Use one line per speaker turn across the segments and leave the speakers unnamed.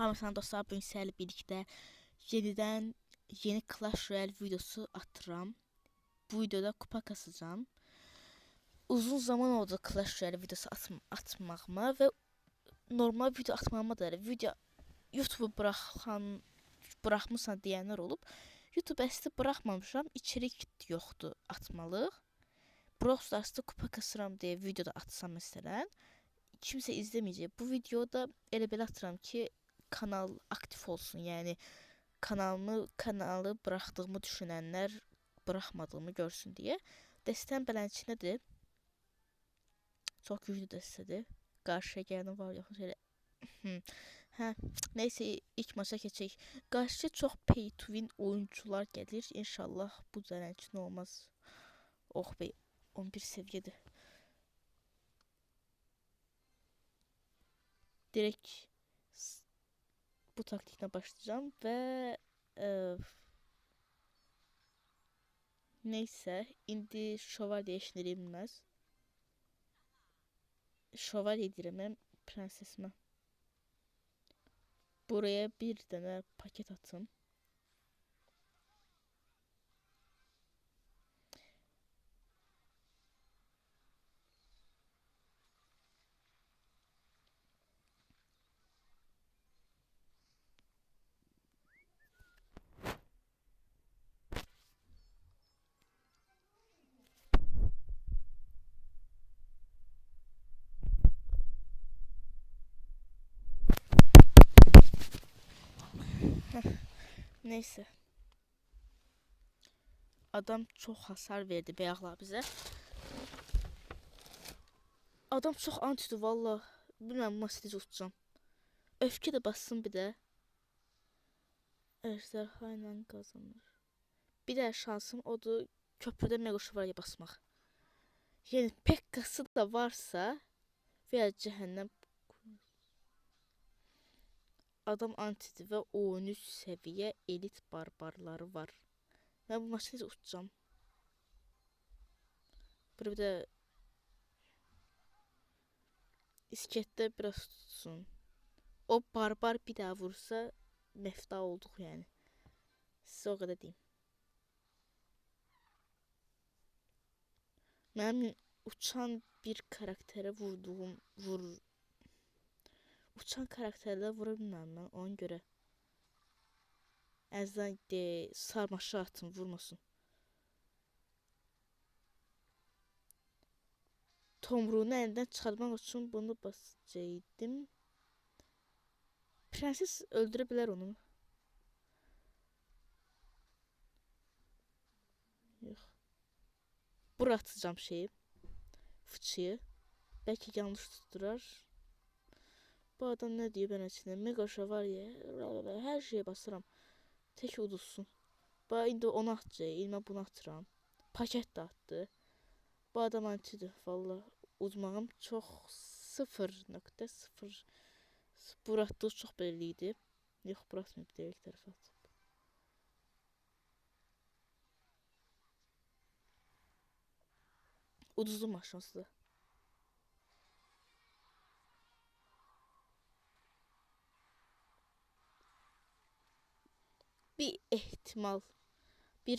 Hamısına dostlar, bugün sizlerlə birlikdə yeni Clash Royale videosu atıram. Bu videoda kupa kasacağım. Uzun zaman oldu Clash Royale videosu atmağıma və normal video atmağıma da video YouTube bıraxmısan deyənlər olub. YouTube əslində bıraxmamışam, içerik yoxdur atmalıq. Brawl Stars'da kupa kasıram deyə videoda atsam məsələn, kimsə izləməyəcək. Bu videoda elə belə atıram ki, kanal aktif olsun, yəni kanalı bıraxdığımı düşünənlər bıraxmadığımı görsün deyə. Dəstəm beləncə nədir? Çox güclü dəstədir. Qarşıya gələn var yox elə. Nəysə ilk maça keçək. Qarşıya çox pay to win oyuncular gəlir. İnşallah bu zərənçin olmaz. Oh be, 11 səviyyədir. Direkt bu taktiklə başlayacağım və neysə, indi şövalye işləri bilməz. Şövalye deyirəm prensesimə. Buraya bir dənə paket atım. Neysə. Adam çox hasar verdi bayaqlar bizə. Adam çox antidir valla. Bilməm nasıl tutacağam. Öfkə də bassın bir də. Əjderha ilə qazanır. Bir də şansım odur köprüdə mega şövalye basmaq. Yəni pekkası da varsa veya cəhənnəm. Adam antidir və 13 səviyyə elit barbarları var. Mən bu maçı necə uçacağım? Bir də isketdə biraz tutsun. O barbar bir daha vursa məfta olduq yəni. Sizə o qədər deyim. Mənim uçan bir karakterə uçan karakterlə vura bilməm mən, ona görə. Əzdən sarmaşı atın, vurmasın. Tomruğunu əlindən çıxartmaq üçün bunu basacaqdım. Prenses öldürə bilər onu. Yox. Bura atacağım şeyi. Fıçıyı. Bəlkə yanlış tutdurar. Bu adam nə deyir ben içində? Mega şövalye. Hər şeyə basıram. Tək udulsun. Bax indi onu atacaq. İlmə bunu atıram. Paket də atdı. Bu adam antidir valla. Uzmağım çox 0.0. Buratdığı çox belli idi. Yox, buratmayıb direkt tərəfə atıb. Uduzlu maşınsızdır. Bir ehtimal diye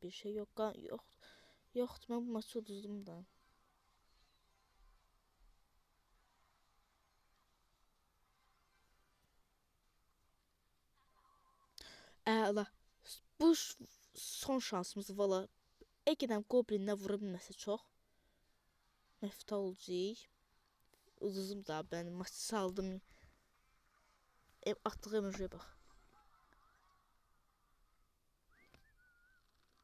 bir şey yok. Yoxdur, mən bu maçı uduzdum da. Əla. Bu son şansımız valla. Əgərəm Goblinlə vura bilməsə çox məfta olacaq. Uduzdum da ben maçı saldım. Attığı emojiyə bax.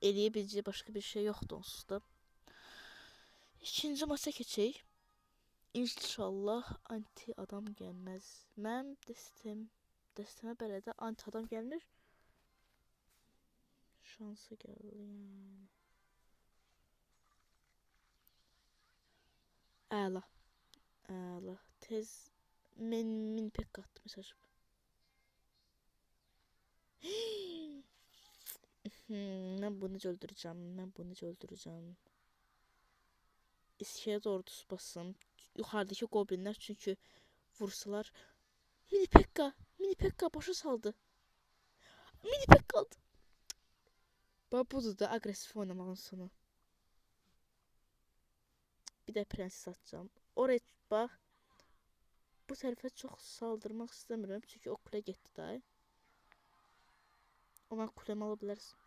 Eləyə başqa bir şey yoxdur onsuz da. İkinci maça keçək. İnşallah anti adam gəlməz. Mənim dəstəmə belədə anti adam gəlmir. Şansı gəldi yəni. Əla. Tez min pek attı mesaj. Ben bunu öldüreceğim. iskelet ordusu basım. Yuxarıdakı goblinlər çünki vursalar. Mini Pekka başa saldı. Mini Pekka aldı. Budur da agresif oynamağın sonu. Bir də prenses atacağım. Oraya bax. Bu tərəfə çox saldırmaq istəmirəm. Çünki o kule getdi da. O mən kulemi ala bilərsən.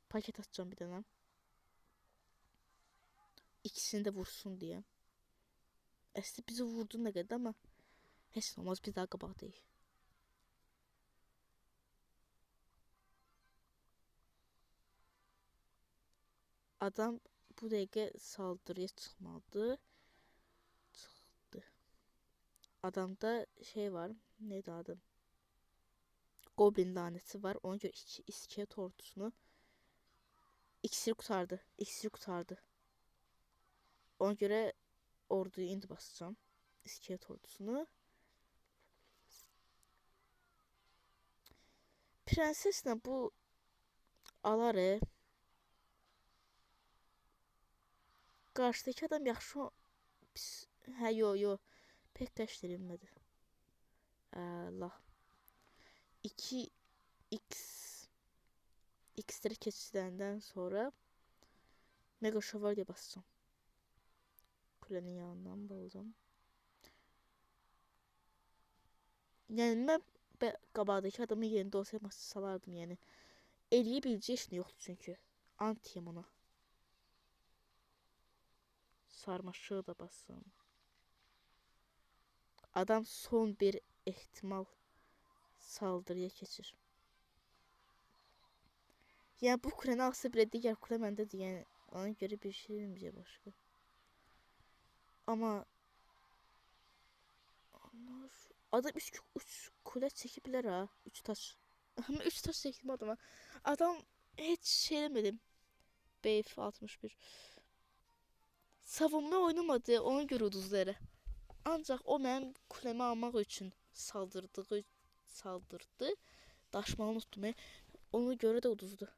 Paket atacağım bir dənə. İkisini də vursun deyə. Əslində bizi vurdu nə qədər, amma heç nə olmaz, biz daha qabaqdayıq. Adam bu dəqiqə saldırıya çıxmalıdır. Çıxdı. Adamda şey var, neydi adı? Goblin laneti var. Ona görə iskelet ordusunu iksir qurtardı. Ona görə orduyu indi basacağım. İskelet ordusunu. Prenseslə bu alar. Qarşıdakı adam yaxşı pis. Hə, yo. Pek qəşdirilmədi. Allah. 2x keçidəndən sonra Mega Şövalye basacağım. Kulenin yanından bulacağım. Yəni mən qabaqdakı adamın yerində olsaydım salardım, yəni. Eləyə biləcək işini yoxdur çünki. Antiyəm ona. Sarmaşığı da bassam. Adam son bir ehtimal saldırıya keçir. Yəni bu kuləni alsa belə digər kule məndədir. Yəni ona görə bir şey deməyəcək başqa. Amma adam 3 kule çəkiblər ha. 3 taş. Amma 3 taş çəkdim adama. Adam heç şey eləmədim. Beyf 61. Savunma oynamadı. Ona görə uduzdu elə. Ancaq o mənim kulemi almaq üçün saldırdı. Daşmalı unuttum. Ona görə də uduzdu.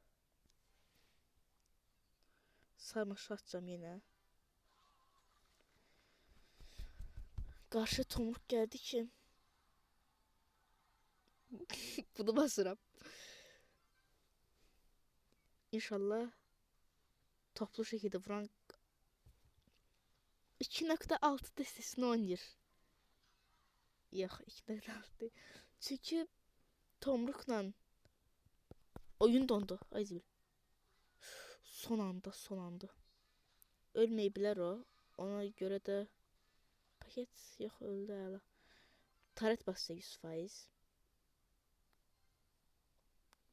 Sarmaşıq atacağım yenə. Qarşı tomruq gəldi ki. Bunu basıram. İnşallah toplu şəkildə vuran 2.6 destesini oynayır. Yox, 2.6. Çünki tomruqla oyun dondu. Ayzbil. Son anda. Ölməyə bilər o. Ona görə də paket yox, öldü hələ. Taret bassa 100%.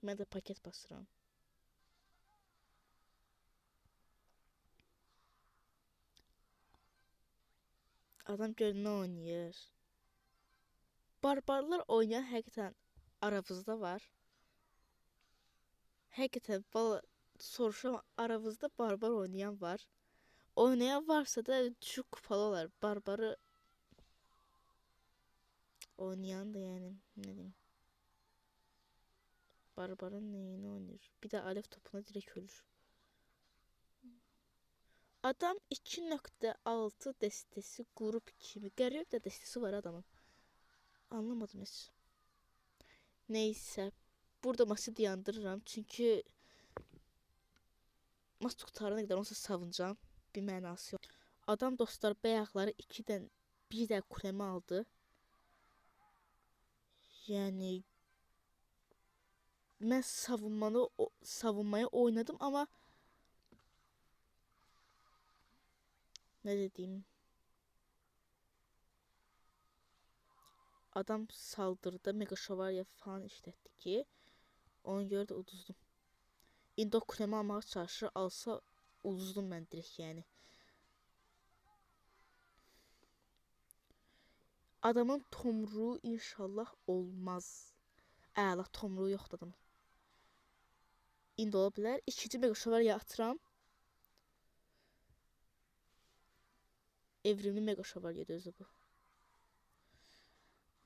Mən də paket basıram. Adam gör nə oynayır. Barbarlar oynayan həqiqətən aramızda var. Həqiqətən soruşam, aramızda barbar oynayan var. Oynayan varsa da düşük kupalı olar. Barbarı oynayan da yəni nə deyim. Barbarın neyini oynayır? Bir də alev topuna direkt ölür. Adam 2.6 destesi grup kimi. Qəribə də destesi var adamın. Anlamadım heç. Neysə. Burada maçı dayandırıram. Çünki maç qutarana qədər onsa savunacağım. Bir mənası yox. Adam dostlar bayaqları 2-dən bir də kulemi aldı. Yəni mən savunmaya oynadım, amma nə dediyim, adam saldırdı, Mega Şövalye falan işlətdi ki, ona görə də uduzdum. İndi o kulemi almağa çalışır, alsa uduzdum mən direkt yəni. Adamın tomruğu inşallah olmaz. Əla tomruğu yoxdur adamın. İndi ola bilər. İkinci Mega Şövalye atıram. Evrimli Mega Şövalyedir özü bu.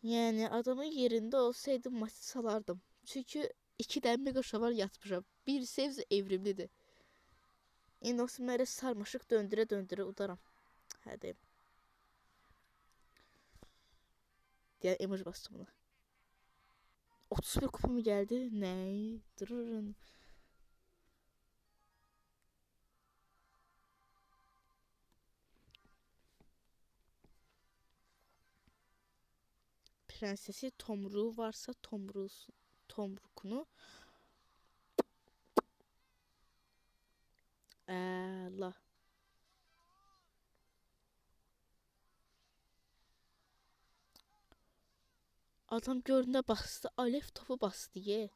Yəni adamın yerində olsaydım maçı salardım. Çünki 2 dənə mega şovar yatmışam. Birisi evrimlidir. İndi olsun mənə sarmaşıq döndürə udaram. Hə deyim. Deyən emoji bastım buna. 31 kupam gəldi. Nə? Durun. Prensesi tomruğu varsa tomrukunu la. Adam görünə bastı, alev topu bastı ye.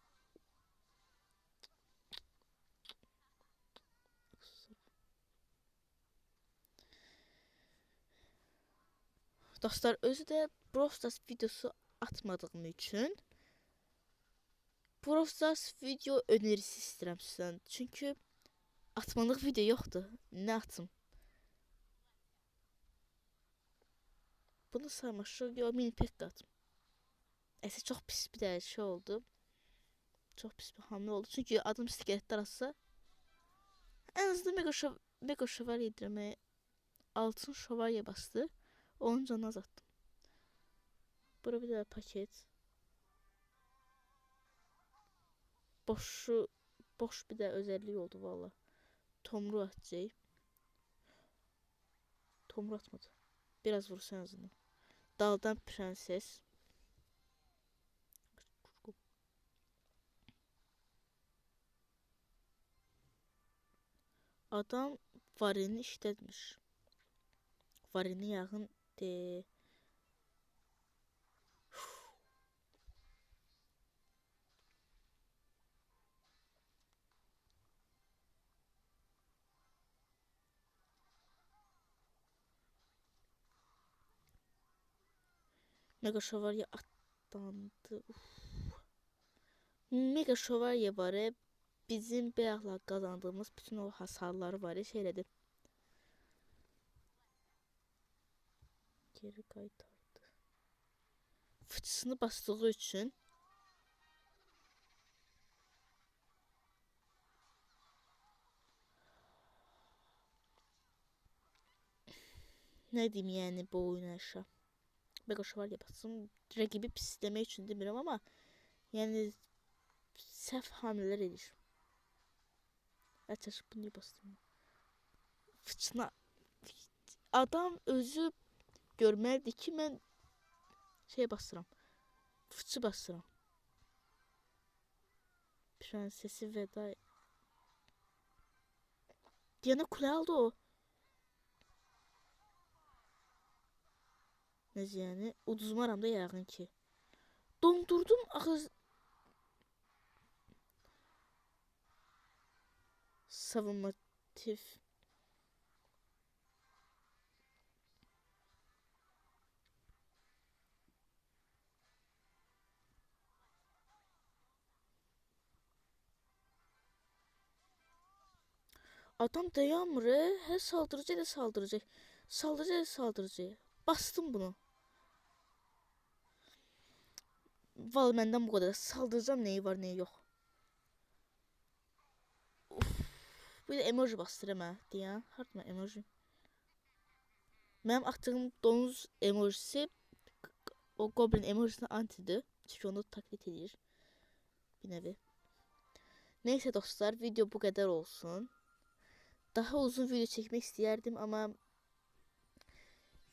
Dostlar, özü də Brawl Stars videosu atmadığım üçün Brawl Stars video önerisi istəyirəm sizdən. Çünki atmalıq video yoxdur. Nə atım? Bunu sarmaşıq, yox, mini pek atım. Əsə çox pis bir də şey oldu. Çox pis bir hamle oldu. Çünki adım skeletlər atsa ən azından mega şövalye yedirməyə altın şövalye bastı. Onun canını azalttım. Bura bir də paket. Boş bir də özəllik oldu valla. Tomru atacaq. Tomru atmadı. Biraz vursa en azından. Daldan prenses. Adam varini işlətmiş. Varini yağın de. Mega şövalye atlandı. Mega şövalye var. Bizim beyazla kazandığımız bütün o hasarları var. Şey elədi. Geri qaytardı. Fıçısını bastığı üçün nə deyim yəni bu oyuna aşağı. Mega şövalye bassın. Rəqibi pisləmək üçün demirəm amma yəni səhv hamlelər edir. Açıq bunu bastım. Fıçına adam özü görməlidir ki mən şey basıram. Fıçı basıram. Prensesi veda. Diana kule aldı o. Necə yəni? Uduzmaram da yəqin ki. Dondurdum ağız. Savunmatif. Adam dayanmır. Hər saldırıcı da saldıracaq. Saldırıcı da saldıracaq. Bastım bunu. Vallahi məndən bu qədər. Saldıracağım neyi var, neyi yox. Uf. Bir də emoji bastırım hə, deyən. Hartma emoji. Mənim atdığım donuz emojisi o goblin emojisine antidir. Çünki onu taklit edir. Bir nevi. Neyse dostlar, video bu qədər olsun. Daha uzun video çəkmək istəyərdim, amma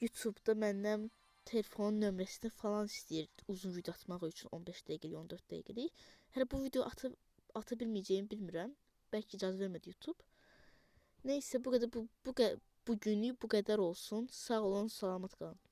YouTube'da məndən telefonun nömrəsini falan istəyir uzun video atmaq üçün 15 dəqiqəlik, 14 dəqiqəlik. Hələ bu video ata bilməyəcəyimi bilmirəm. Bəlkə icazə vermədi YouTube. Neysə bu qədər bu günlük bu qədər olsun. Sağ olun, salamat qalın.